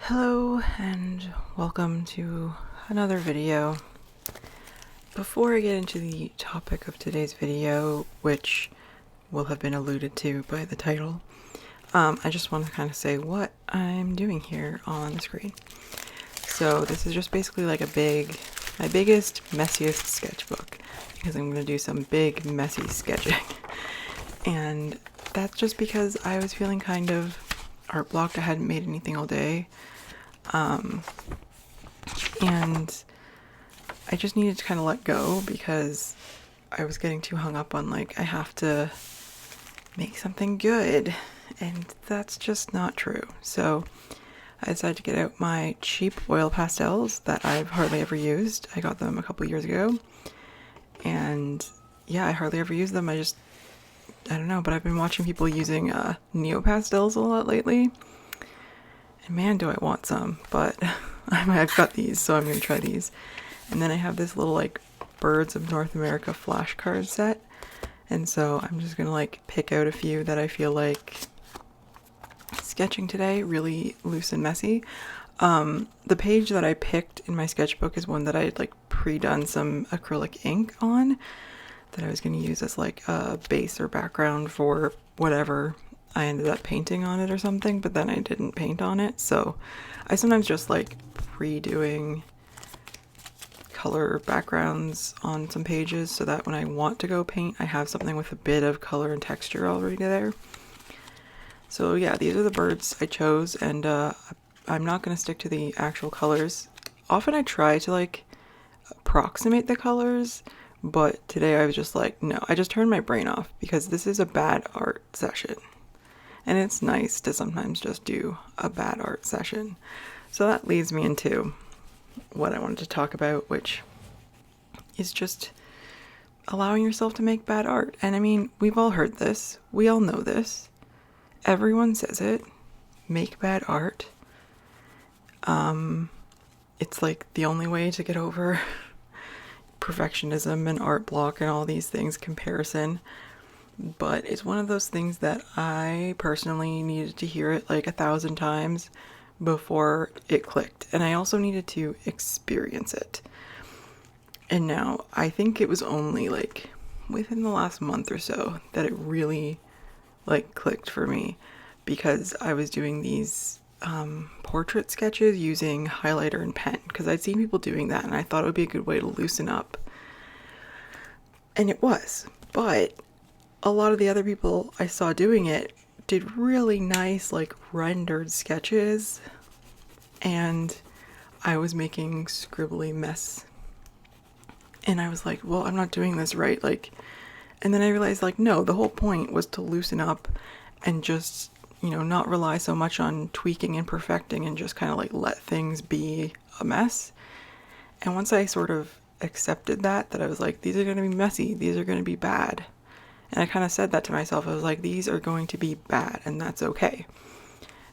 Hello and welcome to another video. Before I get into the topic of today's video, which will have been alluded to by the title, I just want to kind of say what I'm doing here on the screen. So this is just basically like my biggest, messiest sketchbook, because I'm going to do some big, messy sketching. And that's just because I was feeling kind of art blocked. I hadn't made anything all day. And I just needed to kind of let go because I was getting too hung up on like, I have to make something good, and that's just not true. So I decided to get out my cheap oil pastels that I've hardly ever used. I got them a couple years ago, and yeah, I hardly ever use them. I don't know, but I've been watching people using neo pastels a lot lately. And man, do I want some, but I've got these, so I'm going to try these. And then I have this little like Birds of North America flashcard set. And so I'm just going to like pick out a few that I feel like sketching today, really loose and messy. The page that I picked in my sketchbook is one that I had like pre-done some acrylic ink on that I was going to use as like a base or background for whatever I ended up painting on it or something, but then I didn't paint on it. So I sometimes just like pre-doing color backgrounds on some pages so that when I want to go paint, I have something with a bit of color and texture already there. So yeah, these are the birds I chose, and I'm not going to stick to the actual colors. Often I try to like approximate the colors, but today I was just like, no, I just turned my brain off because this is a bad art session. And it's nice to sometimes just do a bad art session. So that leads me into what I wanted to talk about, which is just allowing yourself to make bad art. And I mean, we've all heard this. We all know this. Everyone says it. Make bad art. It's like the only way to get over perfectionism and art block and all these things, comparison. But it's one of those things that I personally needed to hear it like 1,000 times before it clicked. And I also needed to experience it. And now I think it was only like within the last month or so that it really like clicked for me, because I was doing these portrait sketches using highlighter and pen, because I'd seen people doing that and I thought it would be a good way to loosen up. And it was. But a lot of the other people I saw doing it did really nice like rendered sketches, and I was making scribbly mess. And I was like, well, I'm not doing this right. Like, and then I realized like, no, the whole point was to loosen up and just, not rely so much on tweaking and perfecting and just kind of like let things be a mess. And once I sort of accepted that I was like, these are going to be messy, these are going to be bad. And I kind of said that to myself. I was like, these are going to be bad, and that's okay.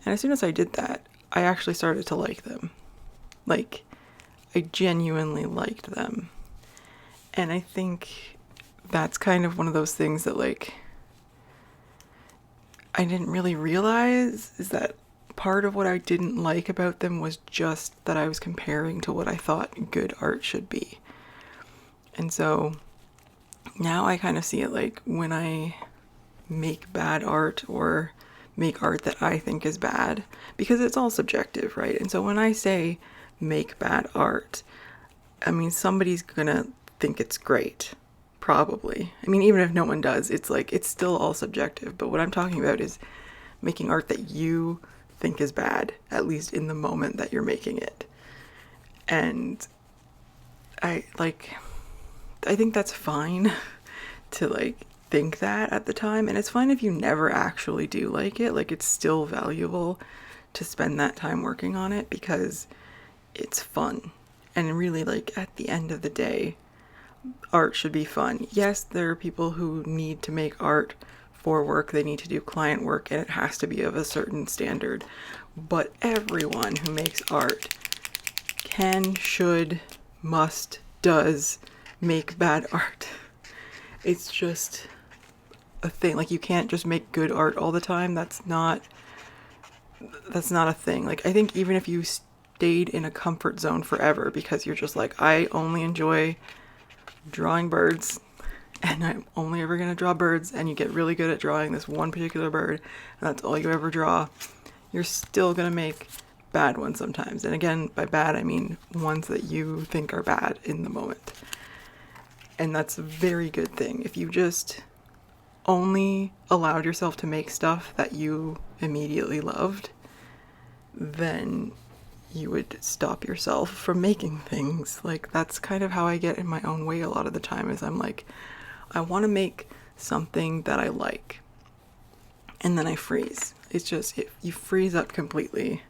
And as soon as I did that, I actually started to like them. Like, I genuinely liked them. And I think that's kind of one of those things that, like, I didn't really realize, is that part of what I didn't like about them was just that I was comparing to what I thought good art should be. And so now I kind of see it like when I make bad art or make art that I think is bad, because it's all subjective, right? And so when I say make bad art, I mean, somebody's gonna think it's great, probably. I mean, even if no one does, it's like, it's still all subjective. But what I'm talking about is making art that you think is bad, at least in the moment that you're making it. And I think that's fine to like think that at the time, and it's fine if you never actually do like it. Like, it's still valuable to spend that time working on it because it's fun. And really, like, at the end of the day, art should be fun. Yes, there are people who need to make art for work, they need to do client work, and it has to be of a certain standard. But everyone who makes art can, should, must, does make bad art. It's just a thing. Like, you can't just make good art all the time. That's not that's not a thing. Like, I think even if you stayed in a comfort zone forever because you're just like, I only enjoy drawing birds and I'm only ever going to draw birds, and you get really good at drawing this one particular bird and that's all you ever draw, you're still going to make bad ones sometimes. And again, by bad, I mean ones that you think are bad in the moment. And that's a very good thing. If you just only allowed yourself to make stuff that you immediately loved, then you would stop yourself from making things. Like, that's kind of how I get in my own way a lot of the time, is I'm like, I want to make something that I like, and then I freeze. It's just, you freeze up completely.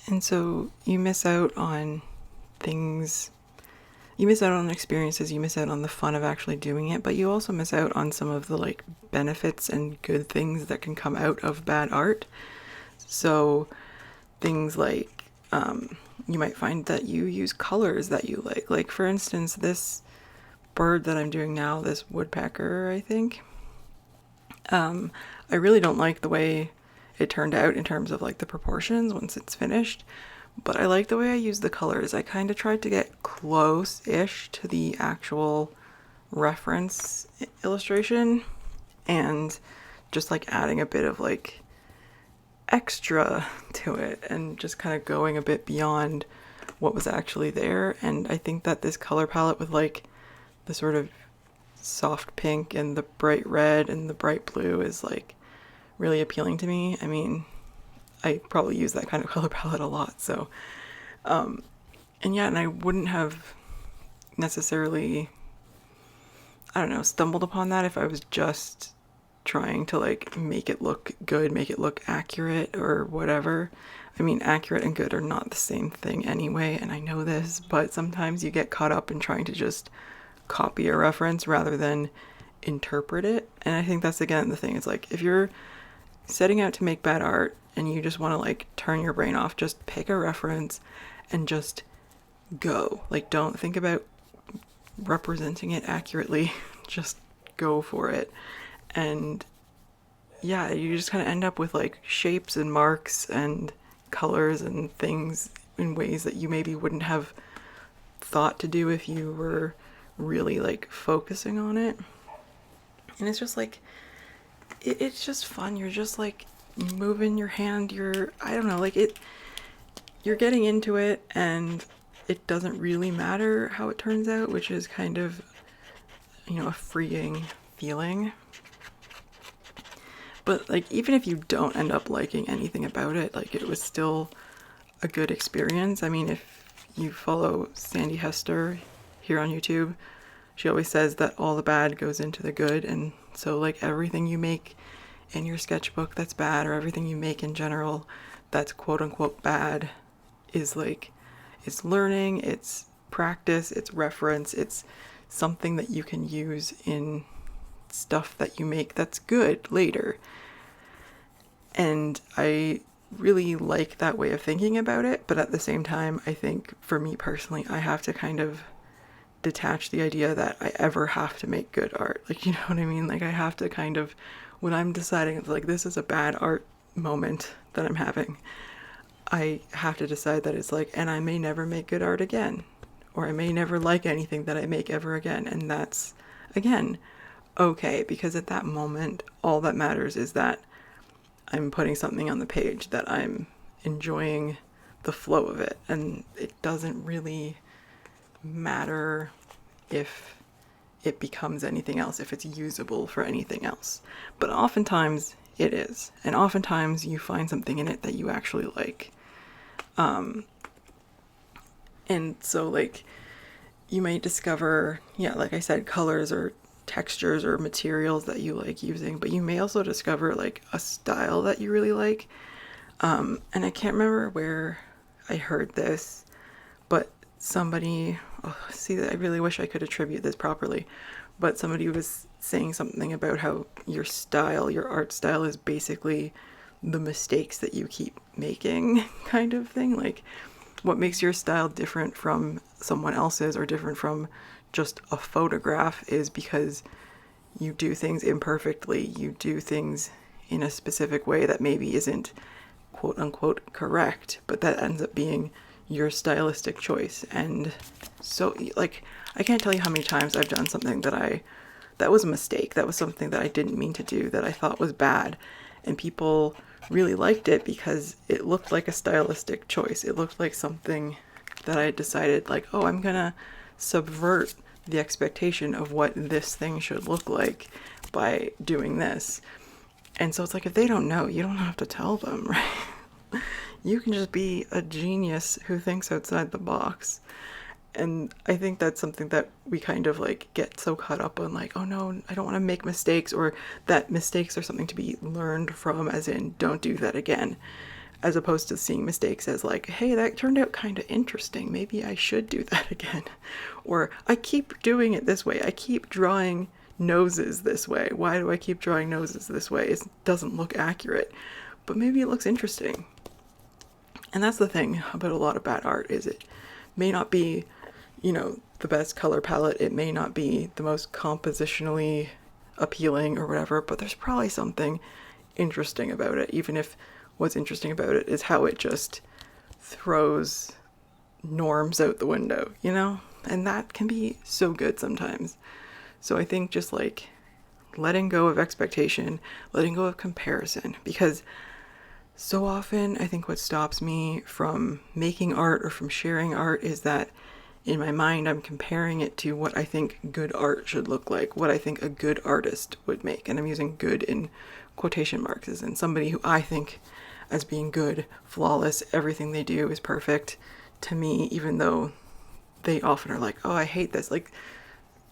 And so you miss out on things, you miss out on experiences, you miss out on the fun of actually doing it, but you also miss out on some of the like benefits and good things that can come out of bad art. So things like, you might find that you use colors that you like. Like, for instance, this bird that I'm doing now, this woodpecker, I think, I really don't like the way it turned out in terms of like the proportions once it's finished, but I like the way I used the colors. I kind of tried to get close-ish to the actual reference illustration, and just like adding a bit of like extra to it and just kind of going a bit beyond what was actually there. And I think that this color palette with like the sort of soft pink and the bright red and the bright blue is like really appealing to me. I mean, I probably use that kind of color palette a lot, so and yeah, and I wouldn't have necessarily, I don't know, stumbled upon that if I was just trying to like make it look good, make it look accurate or whatever. I mean, accurate and good are not the same thing anyway, and I know this, but sometimes you get caught up in trying to just copy a reference rather than interpret it. And I think that's, again, the thing. It's like, if you're setting out to make bad art and you just want to like turn your brain off, just pick a reference and just go. Like, don't think about representing it accurately. Just go for it. And yeah, you just kind of end up with like shapes and marks and colors and things in ways that you maybe wouldn't have thought to do if you were really like focusing on it. And it's just like, it's just fun. You're just like moving your hand, I don't know, like you're getting into it, and it doesn't really matter how it turns out, which is kind of, you know, a freeing feeling. But like, even if you don't end up liking anything about it, like, it was still a good experience. I mean, if you follow Sandy Hester here on YouTube, she always says that all the bad goes into the good. And so like, everything you make in your sketchbook that's bad, or everything you make in general that's quote unquote bad, is like, it's learning, it's practice, it's reference, it's something that you can use in stuff that you make that's good later. And I really like that way of thinking about it, but at the same time, I think for me personally, I have to kind of detach the idea that I ever have to make good art. Like, you know what I mean? Like, I have to kind of, when I'm deciding, like, this is a bad art moment that I'm having, I have to decide that it's like, and I may never make good art again, or I may never like anything that I make ever again. And that's, again, okay, because at that moment, all that matters is that I'm putting something on the page that I'm enjoying the flow of it, and it doesn't really matter if it becomes anything else, if it's usable for anything else. But oftentimes it is, and oftentimes you find something in it that you actually like. And so like, you might discover, yeah, like I said, colors or textures or materials that you like using, but you may also discover like a style that you really like. And I can't remember where I heard this, but somebody, I really wish I could attribute this properly, but somebody was saying something about how your style, your art style, is basically the mistakes that you keep making, kind of thing. Like, what makes your style different from someone else's, or different from just a photograph, is because you do things imperfectly, you do things in a specific way that maybe isn't quote unquote correct, but that ends up being your stylistic choice. And so, like, I can't tell you how many times I've done something that was a mistake. That was something that I didn't mean to do, that I thought was bad. And people really liked it because it looked like a stylistic choice. It looked like something that I had decided, like, oh, I'm gonna subvert the expectation of what this thing should look like by doing this. And so it's like, if they don't know, you don't have to tell them, right? You can just be a genius who thinks outside the box. And I think that's something that we kind of like get so caught up on, like, oh no, I don't want to make mistakes, or that mistakes are something to be learned from, as in don't do that again, as opposed to seeing mistakes as like, hey, that turned out kind of interesting, maybe I should do that again. Or I keep doing it this way, I keep drawing noses this way, why do I keep drawing noses this way? It doesn't look accurate, but maybe it looks interesting. And that's the thing about a lot of bad art, is it may not be, you know, the best color palette, it may not be the most compositionally appealing or whatever, but there's probably something interesting about it, even if what's interesting about it is how it just throws norms out the window, you know? And that can be so good sometimes. So I think just like letting go of expectation, letting go of comparison, because so often I think what stops me from making art or from sharing art is that in my mind I'm comparing it to what I think good art should look like, what I think a good artist would make. And I'm using good in quotation marks, as in somebody who I think as being good, flawless, everything they do is perfect to me, even though they often are like, oh, I hate this. Like,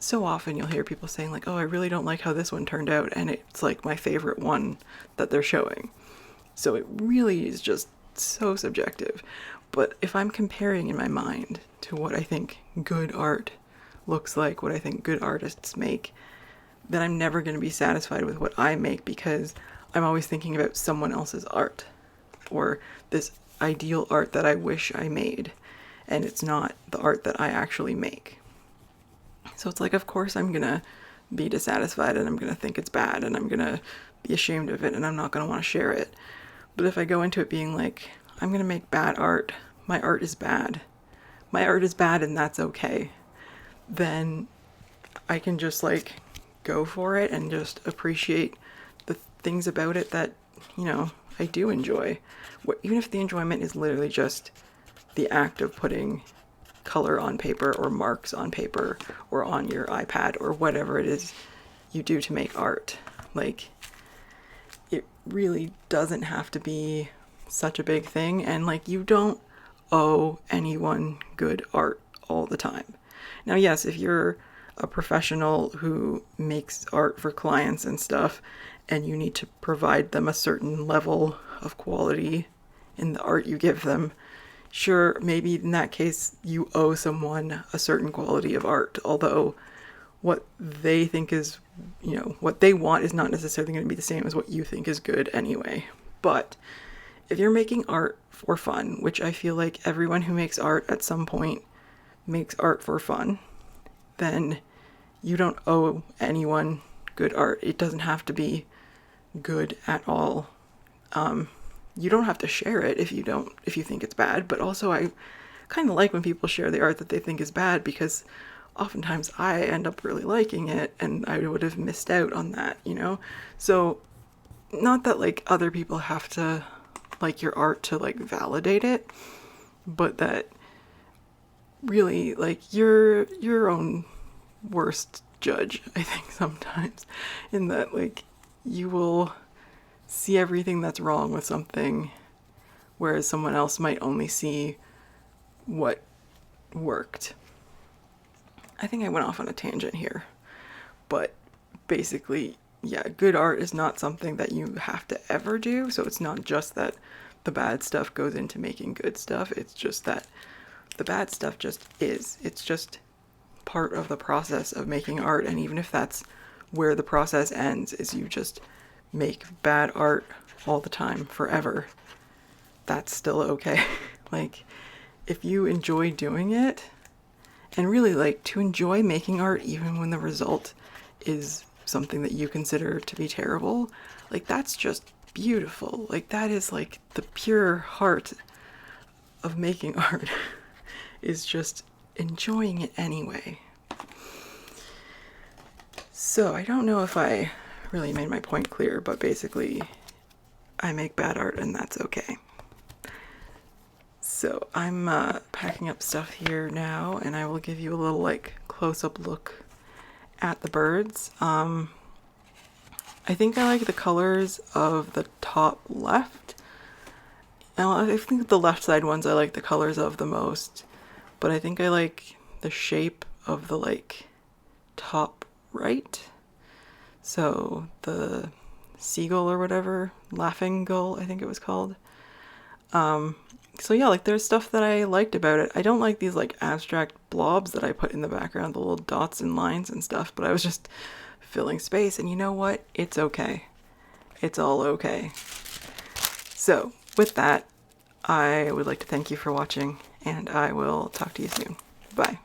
so often you'll hear people saying like, oh, I really don't like how this one turned out, and it's like my favorite one that they're showing. So it really is just so subjective. But if I'm comparing in my mind to what I think good art looks like, what I think good artists make, then I'm never going to be satisfied with what I make, because I'm always thinking about someone else's art, or this ideal art that I wish I made, and it's not the art that I actually make. So it's like, of course I'm going to be dissatisfied, and I'm going to think it's bad, and I'm going to be ashamed of it, and I'm not going to want to share it. But if I go into it being like, I'm going to make bad art, my art is bad, and that's okay, then I can just like go for it and just appreciate the things about it that, you know, I do enjoy. Even if the enjoyment is literally just the act of putting color on paper, or marks on paper, or on your iPad, or whatever it is you do to make art. Like, it really doesn't have to be such a big thing, and like, you don't owe anyone good art all the time. Now, yes, if you're a professional who makes art for clients and stuff, and you need to provide them a certain level of quality in the art you give them, sure, maybe in that case you owe someone a certain quality of art, although what they think is, you know, what they want is not necessarily going to be the same as what you think is good anyway. But if you're making art for fun, which I feel like everyone who makes art at some point makes art for fun, then you don't owe anyone good art. It doesn't have to be good at all. You don't have to share it if you think it's bad, but also I kind of like when people share the art that they think is bad, because oftentimes I end up really liking it, and I would have missed out on that, you know? So not that like other people have to like your art to like validate it, but that really like you're your own worst judge, I think, sometimes, in that like you will see everything that's wrong with something, whereas someone else might only see what worked. I think I went off on a tangent here, but basically, yeah, good art is not something that you have to ever do. So it's not just that the bad stuff goes into making good stuff. It's just that the bad stuff just is. It's just part of the process of making art. And even if that's where the process ends, is you just make bad art all the time, forever, that's still okay. Like, if you enjoy doing it, and really like to enjoy making art even when the result is something that you consider to be terrible, like that's just beautiful. Like, that is like the pure heart of making art, is just enjoying it anyway. So I don't know if I really made my point clear, but basically I make bad art and that's okay. So I'm packing up stuff here now, and I will give you a little like close-up look at the birds. I think I like the colors of the top left. Now, I think the left side ones I like the colors of the most, but I think I like the shape of the like top right. So the seagull or whatever, laughing gull, I think it was called. So yeah, like there's stuff that I liked about it. I don't like these like abstract blobs that I put in the background, the little dots and lines and stuff, but I was just filling space, and you know what? It's okay. It's all okay. So with that, I would like to thank you for watching, and I will talk to you soon. Bye.